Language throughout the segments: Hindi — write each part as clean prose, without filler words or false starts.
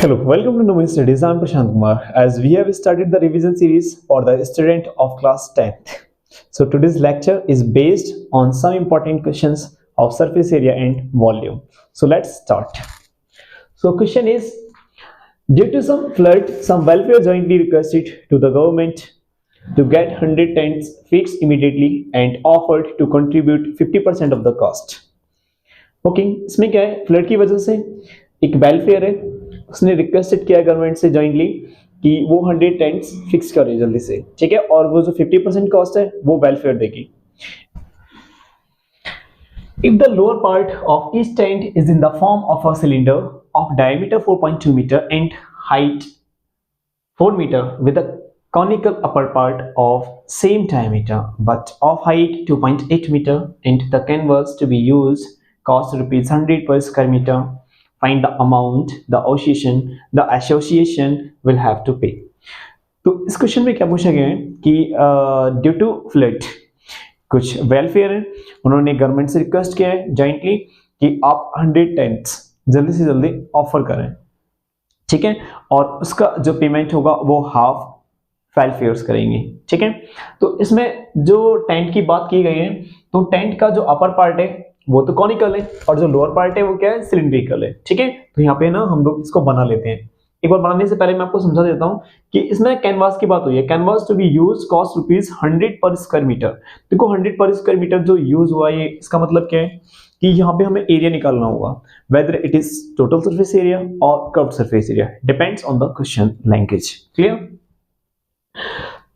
Hello, welcome to Nomi Studies. I'm Prashant Kumar. As we have started the revision series for the student of class 10th. So today's lecture is based on some important questions of surface area and volume. So let's start. So question is, due to some flood, some welfare jointly requested to the government to get 100 tents fixed immediately and offered to contribute 50% of the cost. Okay इसमें क्या है, फ्लड की वजह से एक वेलफेयर है, उसने रिक्वेस्टेड किया गवर्नमेंट से जॉइंटली कि वो 100 टेंट्स फिक्स करे जल्दी से, ठीक है, और वो जो 50% कॉस्ट है वो वेलफेयर देगी. If the lower part of each tent is in the form of a cylinder of diameter 4.2 meter and height 4 meter with a conical upper part of same diameter but of height 2.8 meter and the canvas to be used cost rupees 100 per square meter, find the amount the association will have to pay. तो इस क्वेश्चन में क्या पूछा गया है कि ड्यू टू फ्लड कुछ वेलफेयर है, उन्होंने गवर्नमेंट से रिक्वेस्ट किया है जॉइंटली कि आप 100 टेंट्स जल्दी से जल्दी ऑफर करें, ठीक है, और उसका जो पेमेंट होगा वो हाफ वेलफेयर्स करेंगे, ठीक है. तो इसमें जो टेंट की बात की गई है, तो टेंट का जो अपर पार्ट है वो तो कॉनिकल है और जो लोअर पार्ट है वो क्या है, सिलिंड्रिकल है, ठीक है. तो यहाँ पे ना हम लोग इसको बना लेते हैं. एक बार बनाने से पहले मैं आपको समझा देता हूँ कि इसमें कैनवास की बात हुई है. Canvas to be use cost rupees 100 per square metre. देखो 100 पर स्क्वायर मीटर जो यूज हुआ है, इसका मतलब क्या है कि यहाँ पे हमें एरिया निकालना होगा, whether it is total surface area और curved surface area, depends on the question language. Clear?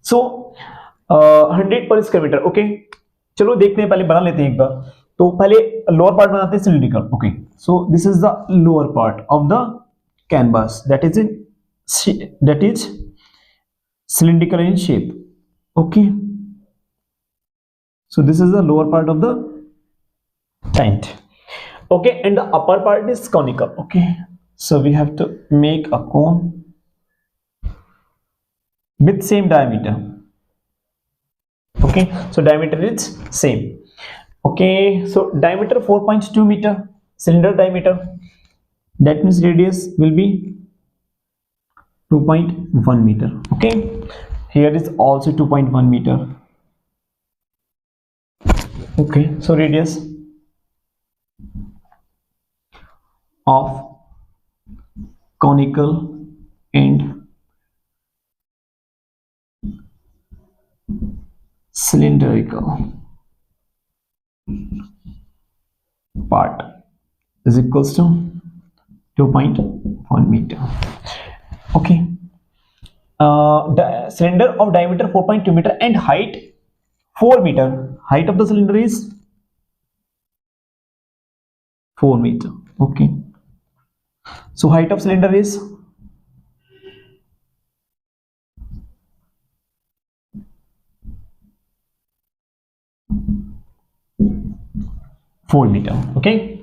So 100 per square metre. Okay, चलो देखते हैं, पहले बना लेते हैं एक बार. तो पहले लोअर पार्ट बनाते हैं cylindrical. Okay, so this is the lower part of the canvas that is cylindrical in shape. Okay, so this is the lower part of the tent. Okay, and the upper part is conical. Okay, so we have to make a cone with same diameter. Okay, so diameter is same. Okay, so diameter 4.2 meter, cylinder diameter, that means radius will be 2.1 meter. Okay, here is also 2.1 meter. Okay, so radius of conical and cylindrical part is equals to 2.1 meter. Okay, the cylinder of diameter 4.2 meter and height 4 meter. Height of the cylinder is 4 meter. Okay, so height of cylinder is 4 meter. Okay,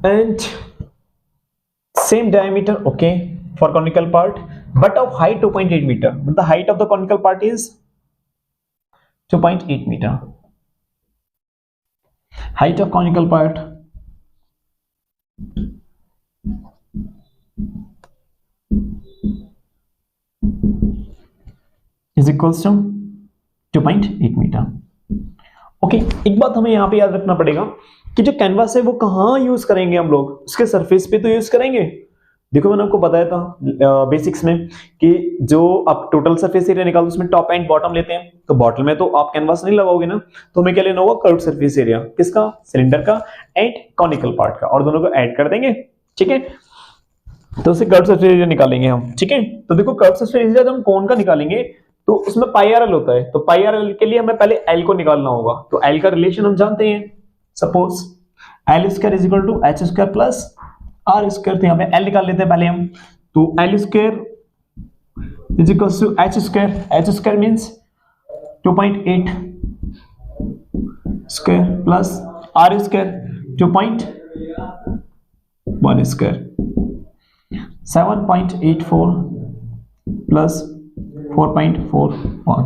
and same diameter, okay, for conical part, but of height 2.8 meter, but the height of the conical part is 2.8 meter. Height of conical part is equals to 2.8 meter. Okay, एक बात हमें यहाँ पे याद रखना पड़ेगा कि जो कैनवास है वो कहाँ यूज करेंगे हम लोग, उसके सरफेस पे तो यूज करेंगे. देखो मैंने आपको बताया था बेसिक्स में कि जो आप टोटल सरफेस एरिया निकालो उसमें टॉप एंड बॉटम लेते हैं, तो बॉटम में तो आप कैनवास नहीं लगाओगे ना, तो हमें क्या लेना होगा, कर्व्ड सरफेस एरिया. किसका? सिलेंडर का एंड कॉनिकल पार्ट का, और दोनों को ऐड कर देंगे, ठीक है. तो उससे कर्व्ड सरफेस एरिया निकालेंगे हम, ठीक है. तो देखो कर्व्ड सरफेस एरिया जब हम कोन का निकालेंगे तो उसमें पाई आर एल होता है, तो पाई आर एल के लिए हमें पहले एल को निकालना होगा. तो एल का रिलेशन हम जानते हैं, suppose L square is equal to H square plus R square. तो यहाँ पे एल निकाल लेते हैं पहले हम. तो L square is equal to H square. H square means 2.8 square plus R square 2.1 square, 7.84 plus 4.41,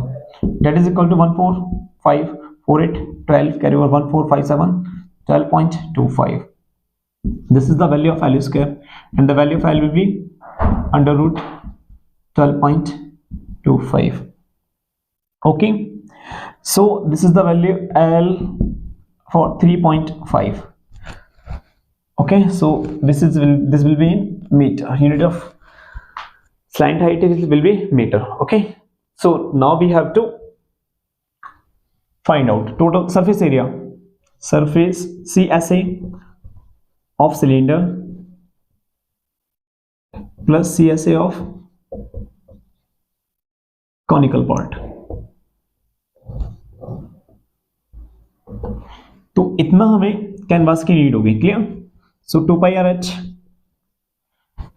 that is equal to 14548 12 carry over 1457 12.25. This is the value of L square. and the value of L will be under root 12.25. okay, so this is the value L for 3.5. okay, so this will be in meter. Unit of slant height will be meter. okay, so now we have to find out total surface area, surface CSA of cylinder plus CSA of conical part. तो इतना हमें कैनवास की नीड होगी. Clear? So 2 pi RH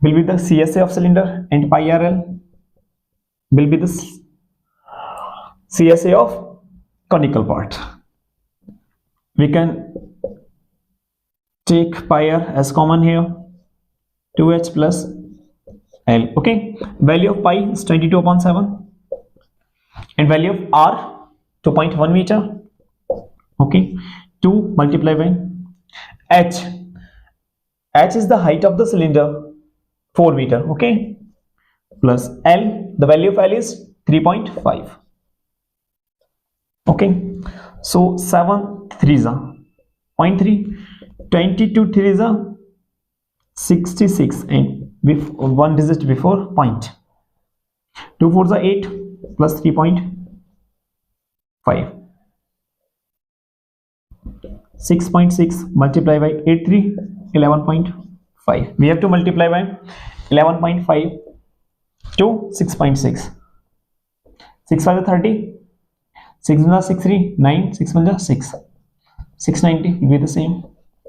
will be the CSA of cylinder and pi RL will be the CSA of conical part. We can take pi R as common here, 2H plus L. okay, value of pi is 22/7 and value of R 2.1 meter. okay, 2 multiplied by H is the height of the cylinder, 4 meter. okay, plus L, the value of L is 3.5. okay, so 7 3s are 0.3, 22 3s are 66 and with one digit before point, 2 4s are 8 plus 3.5, 6.6 multiplied by 8 3 11.5. we have to multiply by 11.5 to 6.6. 6 5 30, 6 6 3 9, 6 1 6, 690 will be the same,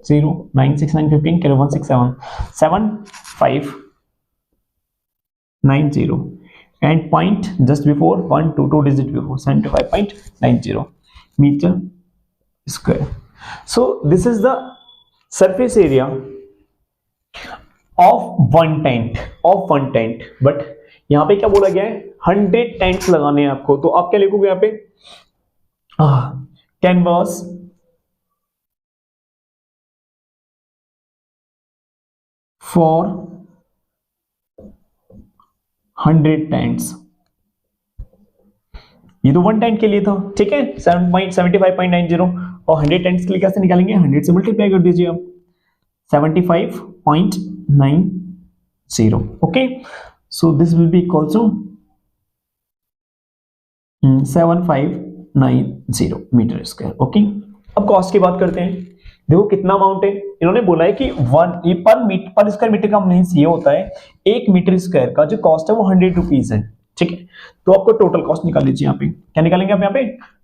0 9 6 9 15 carry 1 6 7 7 5 9 0 and point just before 1 2 2 digit before 75.90 meter square. so this is the surface area of one tent but यहाँ पे क्या बोला गया है 100 टेंट्स लगाने हैं आपको. तो आप क्या लिखोगे यहाँ पे, कैनवास फॉर 100 टेंट्स. ये तो वन टेंट के लिए था. ठीक है, 75.90 और 100 टेंट्स के लिए कैसे निकालेंगे, 100 से मल्टीप्लाई कर दीजिए आप, 75.90. okay, so this will be equal to 7590 metre square. Okay, अब कॉस्ट की बात करते हैं. देखो कितना अमाउंट है. इन्होंने बोला है कि पर स्क्वायर मीटर का मीन्स ये होता है 1 मीटर स्क्वायर का जो कॉस्ट है वो 100 रुपीज है. ठीक है, तो आपको टोटल कॉस्ट निकाल लीजिए. यहाँ पे क्या निकालेंगे आप, यहाँ पे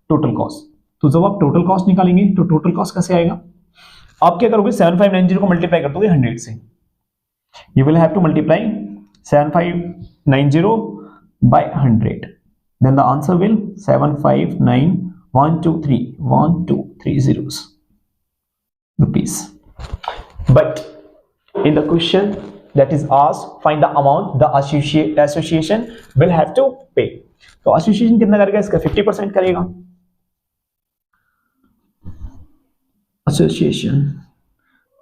टोटल कॉस्ट. तो जब आप टोटल कॉस्ट निकालेंगे तो टोटल कॉस्ट कैसे आएगा, आप क्या करोगे, 7590 को मल्टीप्लाई कर दोगे 100 से. You will have to multiply 7590 by 100. Then the answer will 7591230 rupees. But in the question that is asked, find the amount the association will have to pay. तो association कितना करेगा इसका, 50% करेगा. Association,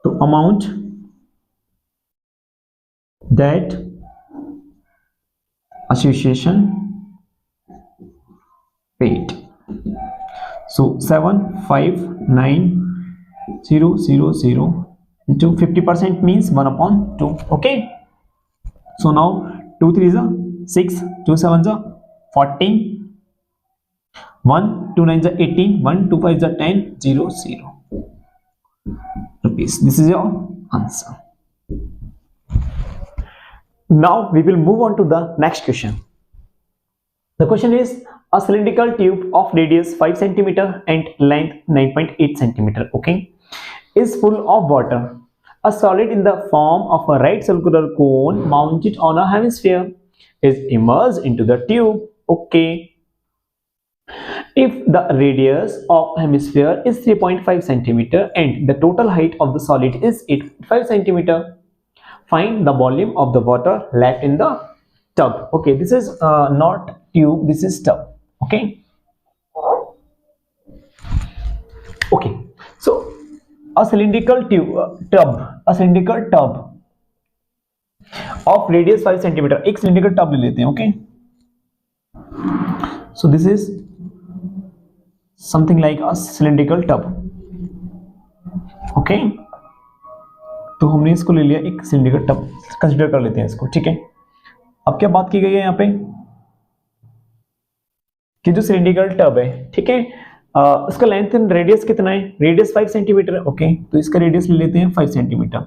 तो amount that association paid. So 75900 into 50% means 1/2. okay, so now 2 3s are 6, 2 7s are 14, 1 2 9s are 18, 1 2 5s are 10, 0 0 rupees. This is your answer. Now we will move on to the next question. The question is, a cylindrical tube of radius 5 cm and length 9.8 cm, okay, is full of water. A solid in the form of a right circular cone mounted on a hemisphere is immersed into the tube. okay, if the radius of hemisphere is 3.5 cm and the total height of the solid is 8.5 cm, find the volume of the water left in the tub. okay, this is not tube, this is tub. okay, so a cylindrical tube, a cylindrical tub of radius 5 centimetre, एक सिलेंडर का टब ले लेते हैं, okay. So this is something like a cylindrical tub, okay. तो हमने इसको ले लिया एक सिलेंड्रिकल टब, कंसीडर कर लेते हैं इसको, ठीक है। अब क्या बात की गई है यहाँ पे कि जो सिलेंड्रिकल टब है, ठीक है, उसका लेंथ एंड रेडियस कितना है, रेडियस 5 सेंटीमीटर है, ओके। तो इसका रेडियस ले लेते हैं 5 सेंटीमीटर,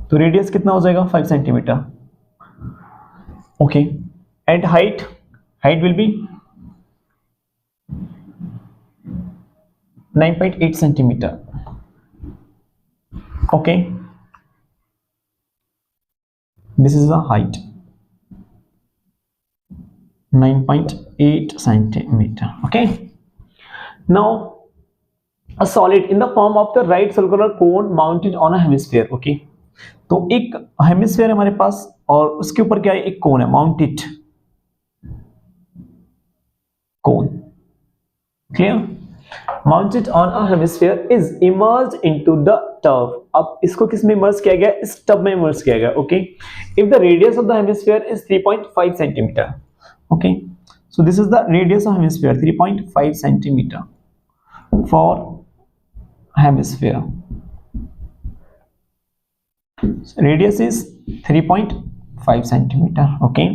तो रेडियस कितना हो जाएगा 5 centimetre, okay. And height will be 9.8 centimetre, okay. This is the height 9.8 centimeter, okay. Now a solid in the form of the right circular cone mounted on a hemisphere, okay. तो एक हेमिस्फीयर है हमारे पास और उसके ऊपर क्या है, एक कोन है, mounted cone, clear. Mounted on a hemisphere is emerged into the tub. अब इसको किस में इमर्ज किया गया, इस टब में इमर्ज किया गया, okay. If the radius of the hemisphere is 3.5 centimetre, okay, so this is the radius of hemisphere, 3.5 centimeter for hemisphere. So radius is 3.5 centimeter, okay,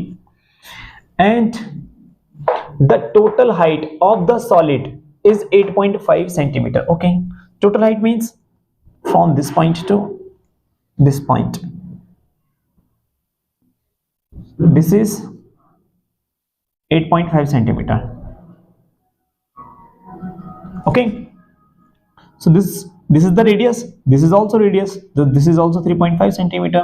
and the total height of the solid is 8.5 centimeter, okay. Total height means from this point to this point, this is 8.5 centimeter, okay. So this is the radius, this is also radius, this is also 3.5 centimeter,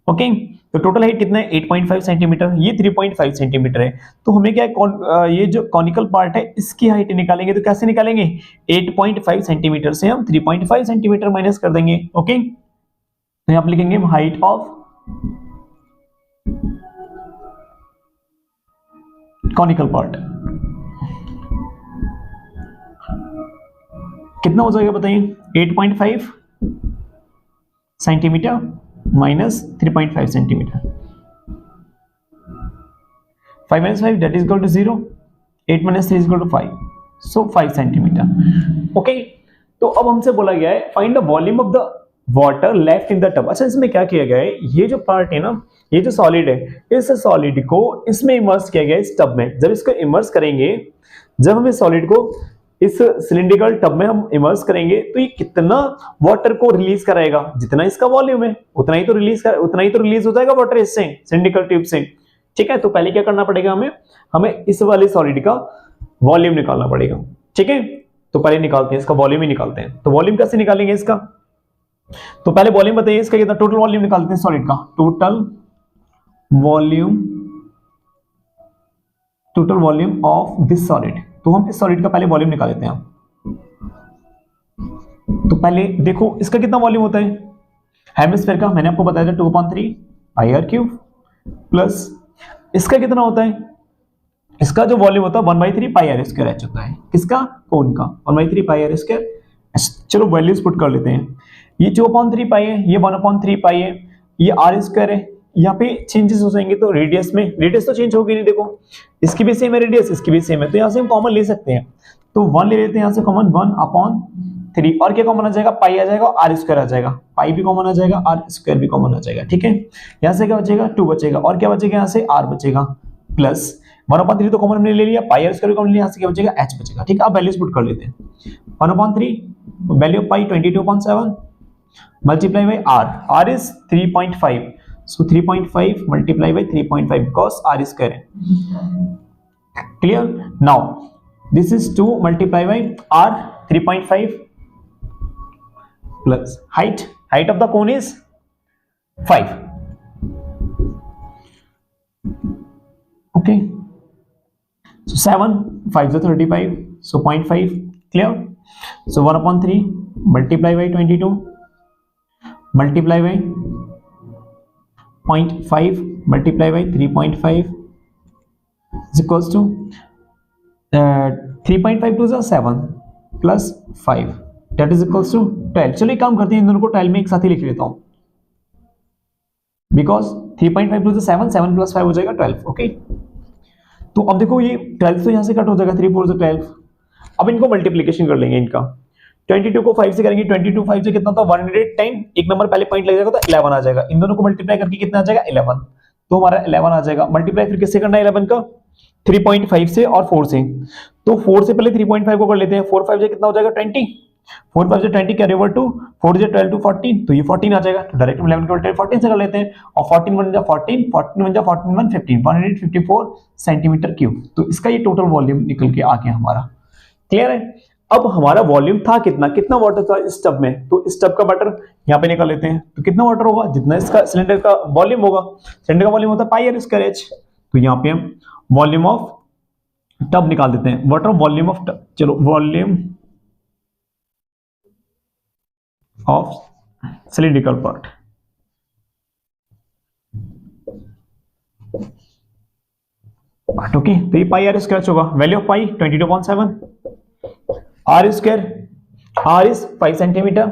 okay. तो टोटल हाइट कितना है 8.5 सेंटीमीटर, ये 3.5 सेंटीमीटर है। तो हमें क्या है, ये जो कॉनिकल पार्ट है इसकी हाइट निकालेंगे, तो कैसे निकालेंगे, 8.5 सेंटीमीटर से हम 3.5 सेंटीमीटर माइनस कर देंगे, ओके। तो यहाँ पे लिखेंगे हाइट ऑफ कॉनिकल पार्ट कितना हो जाएगा बताइए, 8.5 centimetre minus 3.5 centimetre, 5 minus 5 that is equal to 0, 8 minus 3 is equal to 5, so 5 centimetre, okay. तो अब हमसे बोला गया है find the volume of the water left in the tub. अच्छा, इसमें क्या किया गया है, ये जो पार्ट है ना, ये जो सॉलिड है, इस सॉलिड को इसमें इमर्स किया गया है, इस टब में। जब इसको इमर्स करेंगे, जब हम इस सॉलिड को इस सिलिंड्रिकल टब में हम इमर्स करेंगे, तो ये कितना वाटर को रिलीज कराएगा, जितना इसका वॉल्यूम है उतना ही तो रिलीज हो जाएगा वाटर इससे, सिलिंड्रिकल ट्यूब से, ठीक है। तो पहले क्या करना पड़ेगा, हमें इस वाले सॉलिड का वॉल्यूम निकालना पड़ेगा, ठीक है। तो पहले निकालते हैं, इसका वॉल्यूम ही निकालते हैं। तो वॉल्यूम कैसे निकालेंगे इसका, तो पहले वॉल्यूम बताइए इसका कितना, टोटल वॉल्यूम निकालते हैं सॉलिड का, total volume of this solid. तो हम इस सॉलिड का पहले वॉल्यूम निकाल लेते हैं। तो पहले देखो इसका कितना वॉल्यूम होता है, हेमिस्फीयर का मैंने आपको बताया था 2/3 पाई आर क्यूब, प्लस इसका कितना होता है, इसका जो वॉल्यूम होता है 1/3 पाई आर स्क्वायर एच होता है, किसका, कोन का, 1/3 पाई आर स्क्वायर। चलो वैल्यूज पुट कर लेते हैं, ये 2/3 पाई है, ये 1/3 पाई है, ये आर स्क्वायर है। यहाँ पे चेंजेस हो जाएंगे, तो रेडियस में, रेडियस तो चेंज होगी नहीं, देखो इसकी भी सेम है रेडियस, इसकी भी सेम है, तो यहाँ से हम कॉमन ले सकते हैं। तो 1 ले लेते हैं यहाँ से कॉमन, 1/3, और क्या कॉमन आ जाएगा, पाई आ जाएगा, आर स्क्वायर आ जाएगा, पाई भी कॉमन आ जाएगा, आर स्क्वायर भी कॉमन आ जाएगा, ठीक है। यहाँ से क्या बचेगा, 2 बचेगा, और क्या बचेगा यहाँ से, आर बचेगा, प्लस 1/3 तो कॉमन हमने ले लिया, पाई आर स्क्वायर कॉमन लिया, यहाँ से क्या बचेगा, एच बचेगा, ठीक है। अब वैल्यूज पुट कर लेते हैं, 1/3 value of pi 22.7 multiply by R is 3.5, so 3.5 multiply by 3.5 because r is square, clear। now this is 2 multiply by r 3.5 plus height of the cone is 5, okay। so 7 5 is 35, so 0.5, clear। so 1/3 multiply by 22 multiply by 0.5 multiply by 3.5 is equals to 3.5 to 7 plus 5 that is equals to 12। चलो एक काम करते हैं, इन दोनों को 12 में एक साथ ही लिख लेता हूं, बिकॉज 3.5 टू 7, 7 प्लस 5 हो जाएगा 12। ओके, तो अब देखो ये 12 तो यहाँ से कट हो जाएगा, 3 4 से 12। अब इनको मल्टीप्लीकेशन कर लेंगे इनका, 22 को 5 से करेंगे, 22 5 से कितना था 110, एक नंबर पहले पॉइंट लग जाएगा तो 11 आ जाएगा। इन दोनों को मल्टीप्लाई करके कितना आ जाएगा 11, तो हमारा 11 आ जाएगा। मल्टीप्लाई फिर किससे करना है 11 का, 3.5 से और 4 से। तो 4 से पहले 3.5 को कर लेते हैं, 4 5 से कितना हो जाएगा 20, 4 5 से 20 कैरी ओवर टू 4 से 12 टू 14, तो ये 14 आ जाएगा। तो डायरेक्ट 11 को 14 से कर लेते हैं, और 14 1 जा 14, 14 1 जा 14 1 15, 154 सेंटीमीटर क्यूब। तो इसका ये टोटल वॉल्यूम निकल के आ गया हमारा। क्लियर है। अब हमारा वॉल्यूम था कितना, कितना वाटर था इस टब में, तो इस टब का वाटर यहाँ पे निकाल लेते हैं। तो कितना वाटर होगा, जितना इसका सिलेंडर का वॉल्यूम होगा, सिलेंडर का वॉल्यूम होता है पाई आर स्क्वायर एच। तो यहाँ पे हम वॉल्यूम ऑफ टब निकाल देते हैं, वाटर वॉल्यूम ऑफ टब, चलो volume of cylindrical part. Okay, तो ये पाई आर स्क्वायर होगा, value of pi 22.7, R square, R is 5 centimetre,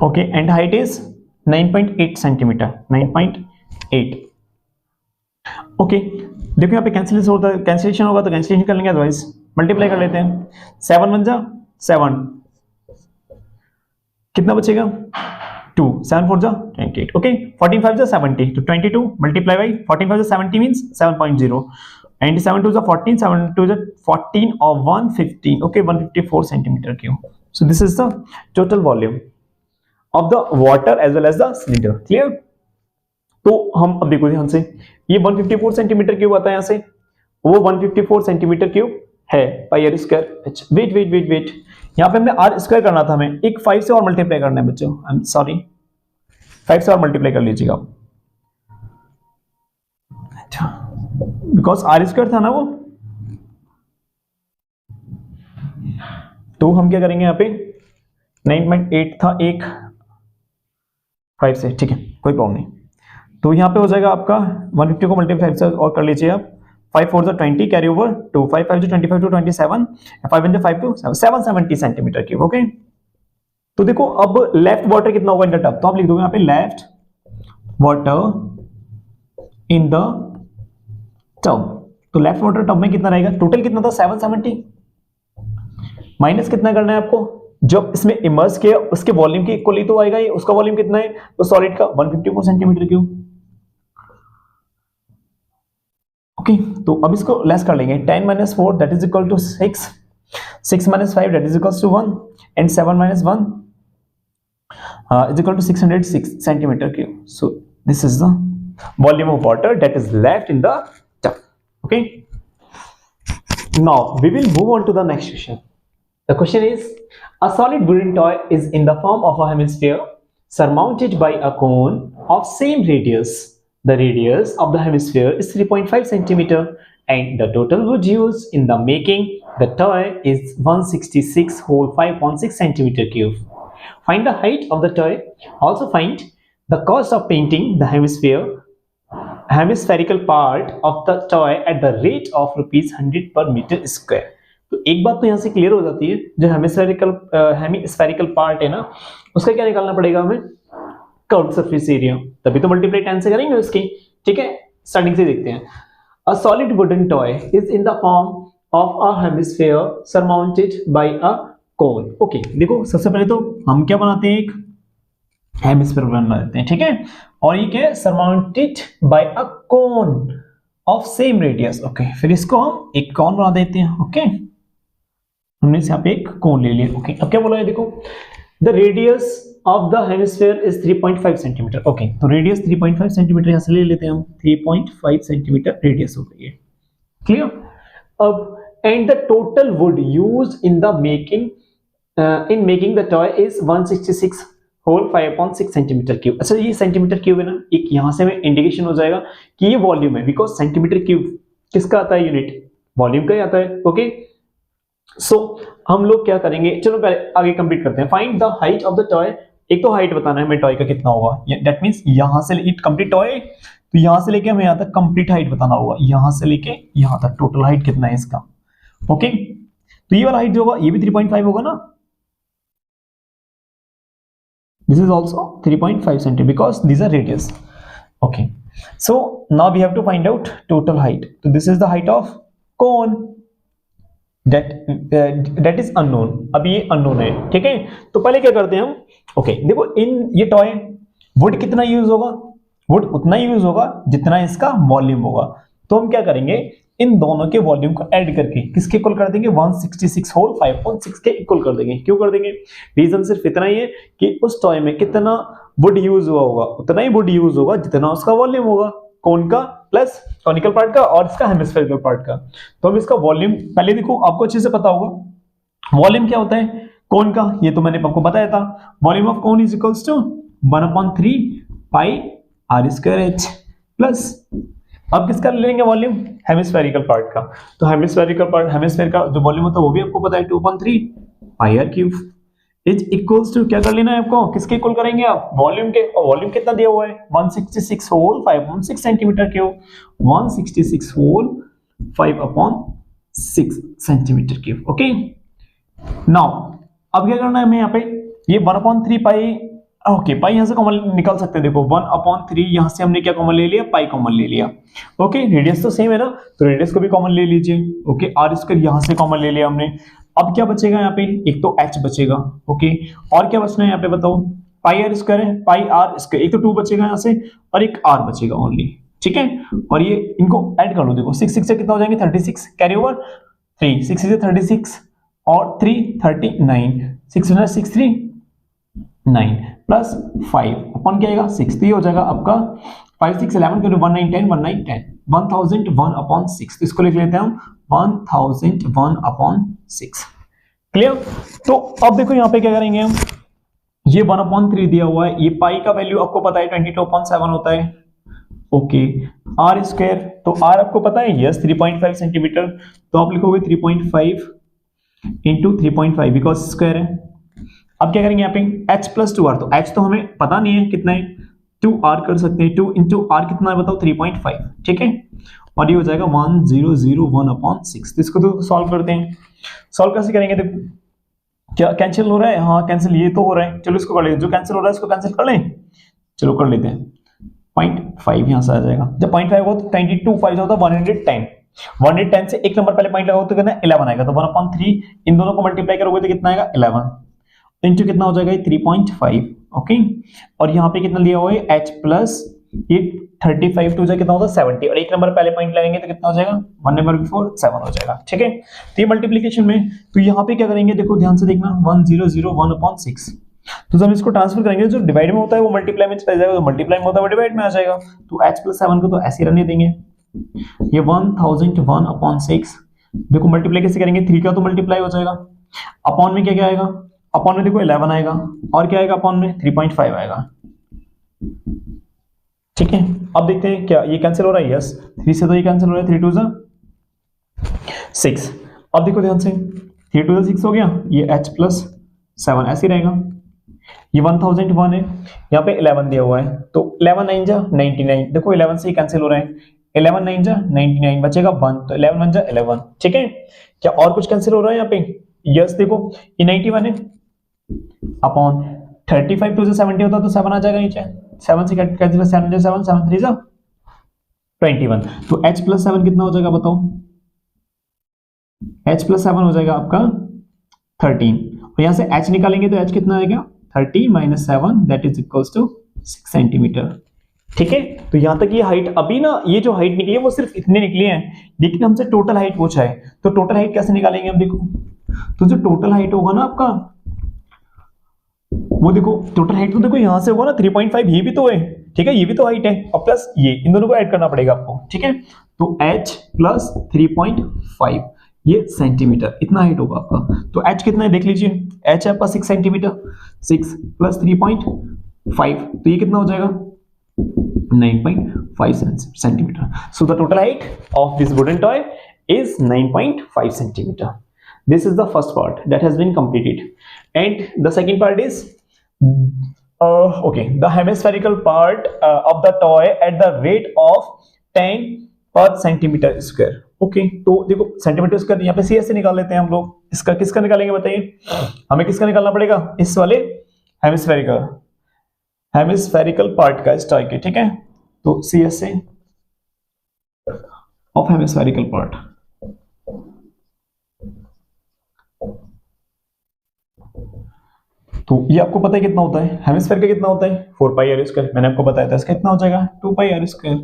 okay, and height is 9.8 centimetre, 9.8। Okay, देखो यहाँ पे कैंसिलेशन होता है, कैंसिलेशन होगा तो कैंसिलेशन कर लेंगे, अदरवाइज मल्टीप्लाई कर लेते हैं। 7 1 जा 7, कितना बचेगा 2, 7 4 जा 28। ओके, 14 5 जा 70, तो 22 मल्टीप्लाई बाई 14 5 जा 70 मींस 7.0, and 7 2 जा 14, 7 2 जा 14 और 1 15, okay, 154 centimeter cube. So this is the total volume of the water as well as the cylinder. Clear? तो हम अब देखो ध्यान से, ये 154 सेंटीमीटर क्यूब आता है यहाँ से, वो 154 सेंटीमीटर क्यूब है pi are square h. Wait wait wait wait, यहाँ पे हमने आर स्क्वायर करना था, हमें एक 5 से और मल्टीप्लाई करना है बच्चों, आई एम सॉरी, 5 से और मल्टीप्लाई कर लीजिएगा, बिकॉज आर स्क्वायर था ना वो। तो हम क्या करेंगे यहाँ पे 9.8 था एक 5 से, ठीक है कोई प्रॉब्लम नहीं। तो यहाँ पे हो जाएगा आपका 150 को मल्टीप्लाई 5 से और कर लीजिए आप, 5 4 20 carry over two 5 5 25 two 27, 5 1 5 two 770 centimetre cube. Okay, तो देखो अब लेफ्ट वाटर कितना होगा इन द टब, तो आप लिख दोगे यहाँ पे left water in the tub. तो लेफ्ट वाटर टब में कितना रहेगा, टोटल कितना था 770, माइनस कितना करना है आपको, जब इसमें इमर्स किया उसके वॉल्यूम के इक्वली तो आएगा ये, उसका वॉल्यूम कितना है तो सॉलिड का 154 सेंटीमीटर क्यूब। ओके, तो अब इसको लेस कर लेंगे, 10 minus 4 that is equal to 6, 6 minus 5 that is equal to 1, and 7 minus 1 is equal to 606 centimetre cube. So this is the volume of water that is left in the tub. Okay, now we will move on to the next question. The question is, a solid wooden toy is in the form of a hemisphere surmounted by a cone of same radius. The radius of the hemisphere is 3.5 centimeter and the total wood used in the making the toy is 166 whole 5.6 centimeter cube. Find the height of the toy. Also find the cost of painting the hemispherical part of the toy at the rate of ₹100 per meter square. तो एक बात तो यहाँ से क्लियर हो जाती है, जो हेमिस्फेरिकल पार्ट है ना, उसका क्या निकालना पड़ेगा हमें, कर्व्ड सरफेस एरिया, तभी तो मल्टीप्लाई 10 से करेंगे उसकी। ठीक है, स्टार्टिंग से देखते हैं। A solid wooden toy is in the form of a hemisphere surmounted bye a cone. Okay, देखो सबसे पहले तो हम क्या बनाते हैं, एक हेमिस्फीयर बना देते हैं, ठीक है, और ये क्या है, surmounted bye a cone of same radius. Okay, फिर इसको हम एक कोन बना देते हैं। ओके, हमने यहाँ पे एक कोन ले लिया। ओके, अब क्या बोला है, देखो the radius of the hemisphere is 3.5 centimetre. Okay, तो रेडियस 3.5 सेंटीमीटर यहाँ से ले लेते हैं हम, 3.5 सेंटीमीटर रेडियस हो गई है। क्लियर। अब and the total wood used in the making the toy is 166 whole 5.6 centimetre cube. अच्छा, ये सेंटीमीटर क्यूब है ना, एक यहाँ से में इंडिकेशन हो जाएगा कि ये वॉल्यूम है, बिकॉज सेंटीमीटर क्यूब किसका आता है, यूनिट वॉल्यूम का ही आता है। ओके, सो हम लोग क्या करेंगे, चलो पहले आगे कंप्लीट करते हैं। Find the height of the toy. एक तो हाइट बताना है हमें टॉय का कितना होगा, दैट मींस यहां से इट कंप्लीट टॉय, तो यहां से लेके हमें यहां तक कंप्लीट हाइट बताना होगा, यहां से लेके यहां तक टोटल हाइट कितना है इसका। ओके, तो ये वाला हाइट जो होगा ये भी 3.5 होगा ना, This is also 3.5 cm because these are radius. Okay, so now we have to find out total height. So this is the height of cone that is unknown. अभी ये unknown है, ठीक है। तो पहले क्या करते हैं हम, ओके देखो इन ये टॉय वुड कितना यूज होगा, वुड उतना यूज होगा जितना इसका वॉल्यूम होगा। तो हम क्या करेंगे, इन दोनों के वॉल्यूम को ऐड करके किसके इक्वल कर देंगे, 166 होल 5.6 के इक्वल कर देंगे। क्यों कर देंगे, रीजन सिर्फ इतना ही है कि उस टॉय में कितना वुड यूज हुआ होगा उतना ही वुड यूज होगा जितना उसका वॉल्यूम होगा, कोन का प्लस कॉनिकल पार्ट का और इसका हेमिस्फेरिकल पार्ट का। तो हम इसका वॉल्यूम पहले देखो, आपको अच्छे से पता होगा वॉल्यूम क्या होता है कोन का, ये तो मैंने आपको बताया था। Volume of cone is equals to 1/3 pi are square H plus, अब किसका ले लेंगे वॉल्यूम, हेमिस्फेरिकल पार्ट का। तो हेमिस्फेरिकल पार्ट, हेमिस्फेयर का जो वॉल्यूम होता है वो भी आपको पता है 2/3 pi r cube is equals to, क्या कर लेना है आपको, किसके इक्वल करेंगे आप, वॉल्यूम के। और वॉल्यूम कितना दिया हुआ है 166 whole 5.6 centimetre cube, 166 whole 5/6 centimetre cube. Okay, now अब क्या करना है हमें यहाँ पे, ये 1/3 पाई, ओके पाई यहां से कॉमन निकाल सकते हैं। देखो 1/3 यहां से हमने क्या कॉमन ले लिया, पाई कॉमन ले लिया। ओके, रेडियस तो सेम है ना, तो रेडियस को भी कॉमन ले लीजिए। ओके, आर स्क्वायर यहां से कॉमन ले लिया हमने। अब क्या बचेगा यहाँ पे, एक तो h बचेगा। ओके, और क्या बचना है यहाँ पे बताओ, पाई आर स्क्वायर है, पाई आर स्क्वायर, एक तो 2 बचेगा यहाँ से और एक r बचेगा ओनली, ठीक है। और ये इनको ऐड कर लो, देखो 6 से कितना हो जाएंगे 36, कैरी ओवर 3, 6 से 36 और 3 39, 6 3 9 प्लस 5 अपन क्या आएगा 60 हो जाएगा आपका, 5 6 11 करो 1 9 10 1 9 10 1001/6। तो इसको लिख लेते हैं हम 1001/6। क्लियर। तो अब देखो यहाँ पे क्या करेंगे हम, ये 1/3 दिया हुआ है, ये पाई का वैल्यू आपको पता है 22.7 होता है। ओके, आर स्क्वायर, तो आर आपको पता है यस 3.5 सेंटीमीटर, तो आप लिखोगे 3.5 इंटू 3.5 बिकॉज स्क्वायर है। अब क्या करेंगे यहाँ पे h प्लस 2r, तो h तो हमें पता नहीं है कितना है, 2r कर सकते हैं, 2 इंटू r कितना है बताओ 3.5, ठीक है। और ये हो जाएगा 1001/6। तो इसको तो सॉल्व करते हैं, सॉल्व कैसे करेंगे, देखो क्या कैंसिल हो रहा है, हाँ कैंसिल ये तो हो रहा है, चलो इसको कर लेते, जो कैंसिल हो रहा है इसको कैंसिल कर लें, चलो कर लेते हैं। 0.5 यहाँ से आ जाएगा, जब 0.5 हो तो 22 5 होता है 110, 110 से एक नंबर पहले पॉइंट लगाओ तो कितना 11 आएगा, तो 1/3 इन दोनों को मल्टीप्लाई करोगे तो कितना आएगा 11 इंटू कितना हो जाएगा 3.5। ओके, और यहाँ पे कितना दिया हुआ है h प्लस ये 35 टू कितना होता है 70, और एक नंबर पहले पॉइंट लगाएंगे तो कितना हो जाएगा 1 नंबर बिफोर 7 हो जाएगा, ठीक है। तो ये मल्टीप्लिकेशन में, तो यहाँ पे क्या करेंगे देखो ध्यान से देखना 1001/6, तो जब हम इसको ट्रांसफर करेंगे जो डिवाइड में होता है वो मल्टीप्लाई में चला जाएगा, जो मल्टीप्लाई में होता है वो डिवाइड में आ जाएगा। तो h प्लस 7 को तो ऐसे रहने देंगे, ये 1001/6 देखो मल्टीप्लाई कैसे करेंगे, 3 का तो मल्टीप्लाई हो जाएगा, अपॉन में क्या क्या आएगा, अपॉन में देखो 11 आएगा, और क्या आएगा अपॉन में 3.5 आएगा, ठीक है। अब देखते हैं क्या ये कैंसिल हो रहा है, यस 3 से तो ये कैंसिल हो रहा है, 3 2 6। अब देखो ध्यान से 3 2 6 हो गया, ये h प्लस 7 ऐसे रहेगा, ये 1001 है, यहाँ पे 11 दिया हुआ है, तो 11 9 जा 99, देखो 11 से ही कैंसिल हो रहा है, 11 9 जा 99 बचेगा 1, तो 11 1 जा 11, ठीक है। क्या और कुछ कैंसिल हो रहा है यहाँ पे, यस देखो ये 91 है अपॉन 35 टू से 70 होता तो 7 आ जाएगा नीचे, 7 से कैंसिल 7 7 7 3 जा 21, तो h प्लस 7 कितना हो जाएगा बताओ, h प्लस 7 हो जाएगा आपका 13, और यहां से h निकालेंगे तो h कितना आएगा 30 minus 7 that is equals to 6 centimetre, ठीक है। तो यहां तक ये हाइट, अभी ना ये जो हाइट निकली है वो सिर्फ इतने निकली है, लेकिन हमसे टोटल हाइट पूछा है, तो टोटल हाइट कैसे निकालेंगे हम, देखो तो जो टोटल हाइट होगा ना आपका वो देखो टोटल हाइट तो देखो यहां से होगा ना 3.5, ये भी तो है, ठीक है, ये भी तो हाइट है, और प्लस ये इन दोनों को ऐड करना पड़ेगा आपको, ठीक है। तो h प्लस 3.5 ये सेंटीमीटर, इतना हाइट होगा आपका। तो h कितना है देख लीजिए, h है आपका 6 सेंटीमीटर, 6 प्लस 3.5 तो ये कितना हो जाएगा 9.5 centimetre. So the total height of this wooden toy is 9.5 centimeter. This is the first part that has been completed, and the second part is okay, the hemispherical part of the toy at the rate of 10 per centimeter square. Okay तो देखो सेंटीमीटर स्क्वायर यहाँ पे सी से निकाल लेते हैं हम लोग, इसका किसका निकालेंगे बताइए, हमें किसका निकालना पड़ेगा, इस वाले हेमिस्फेरिकल, हेमिस्फेरिकल पार्ट का स्ट्राइक है, ठीक है। तो CSA ऑफ हेमिस्फेरिकल पार्ट। तो ये आपको पता है कितना होता है, हेमिस्फेयर का कितना होता है 4 पाई आर स्क्वायर, मैंने आपको बताया था, इसका कितना हो जाएगा 2 pi are square.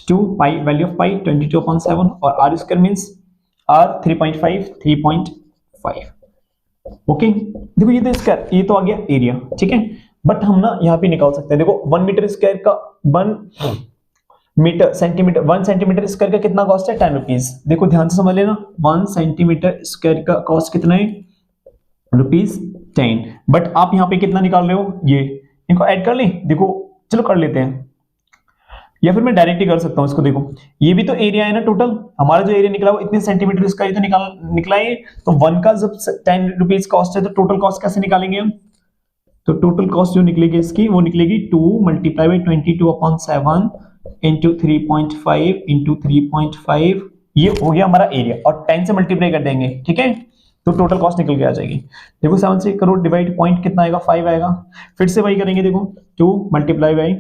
2 pi value of pi 22/7 और r square means r 3.5 3.5। Okay देखो ये तो इसका ये तो आ गया एरिया, ठीक है। बट हम ना यहाँ पे निकाल सकते हैं, देखो 1 मीटर स्क्वायर का 1 सेंटीमीटर स्क्वायर का कितना कॉस्ट है 10 रुपीज। देखो ध्यान से समझ लेना, 1 सेंटीमीटर स्क्वायर का कॉस्ट कितना है ₹10। बट आप यहाँ पे कितना निकाल रहे हो, ये इनको ऐड कर लें, देखो चलो कर लेते हैं, या फिर मैं डायरेक्ट ही कर सकता हूं इसको। देखो ये भी तो एरिया है ना, टोटल हमारा जो एरिया निकला वो इतने सेंटीमीटर इसका ही तो निकला है। तो 1 का जब 10 रुपीज कॉस्ट है तो टोटल कॉस्ट कैसे निकालेंगे हम, तो टोटल कॉस्ट जो निकलेगी इसकी वो निकलेगी 2 मल्टीप्लाई बाई 22/7 इंटू 3.5 इंटू 3.5, ये हो गया हमारा एरिया, और 10 से मल्टीप्लाई कर देंगे, ठीक है। तो टोटल कॉस्ट निकल के आ जाएगी। देखो 7 से करो डिवाइड, पॉइंट कितना आएगा 5 आएगा। फिर से वही करेंगे, देखो 2 मल्टीप्लाई बाई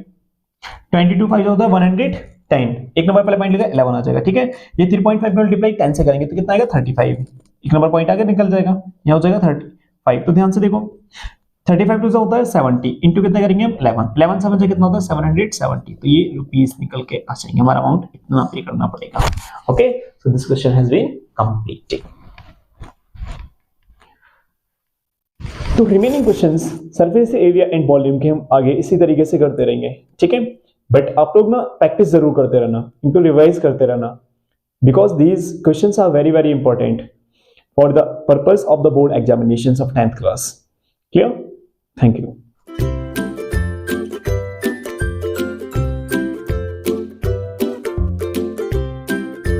22 5 होता है 110, एक नंबर पहले पॉइंट लेगा 11 आ जाएगा, ठीक है। ये 3.5 मल्टीप्लाई 10 से करेंगे तो कितना आएगा 35, एक नंबर पॉइंट आगे निकल जाएगा, यहाँ हो जाएगा 35। तो ध्यान से देखो 35 टू से होता है 70 इंटू कितना करेंगे हम 11 7 से कितना होता है 770। तो ये रुपीस निकल के आ जाएंगे, हमारा अमाउंट इतना पे करना पड़ेगा। Okay so this question has been completed. तो remaining questions surface area and volume के हम आगे इसी तरीके से करते रहेंगे, ठीक है। बट आप लोग ना प्रैक्टिस जरूर करते रहना, इनको रिवाइज करते रहना, because these questions are very very important for the purpose of the board examinations of 10th class. Clear? Thank you.